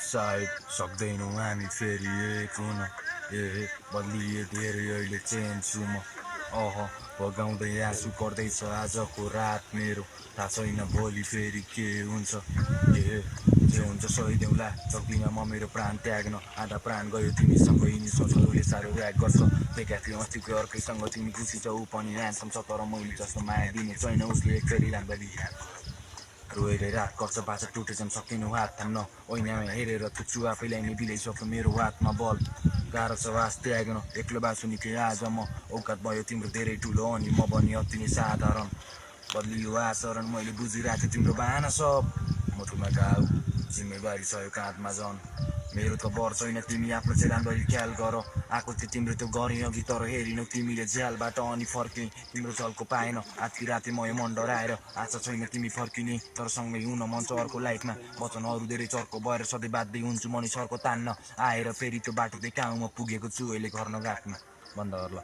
सायद सक्दैनौँ हामी फेरि एक हुन बदलिए धेरै अहिले चेन्ज छु म भगाउँदै आँसु पर्दैछ आजको रात मेरो थाहा छैन भोलि फेरि के हुन्छ जे हुन्छ सहिदेऊला सक्दिनँ म मेरो प्राण त्याग्न आधा प्राण गयो तिमीसँग यिनी सोचहरूले साह्रो ऱ्याक गर्छ बेका थियो अस्तिको अर्कैसँग तिमी खुसी छौ पनि ह्यान्डसम छ तर मैले जस्तो माया दिने छैन उसले एकचोटि राम्ररी रोएर रात गर्छ बाचा टुटेछन् सकिनु हात थाम्न ऐनामा हेरेर थुक्छु आफैलाई नै बिलाइसक्यो मेरो हातमा बल गाह्रो छ वास त्याग्न एक्लो बासु निकै आज म औकात भयो तिम्रो धेरै ठुलो अनि म भने अति नै साधारण बदलियो आचरण मैले बुझिरहेको थिएँ तिम्रो बाहना सब मुटुमा घाउ जिम्मेवारी छ यो काँधमा झन् मेरो त बर छैन तिमी आफ्नो चाहिँ राम्ररी ख्याल गर आएको थियो तिम्रो त्यो गरे अघि तर हेरिनौ तिमीले झ्यालबाट अनि फर्के तिम्रो झल्को पाएन आधी राति म मन डराएर आशा छैन तिमी फर्किने तर सँगै हुन मन छ अर्को लाइफमा वचनहरू धेरै चर्को भएर सधैँ बाध्य हुन्छु मनी सर्को तान्न आएर फेरि त्यो बाटो देखाउँ म पुगेको छु अहिले घर नगाटमा बन्द गर्ला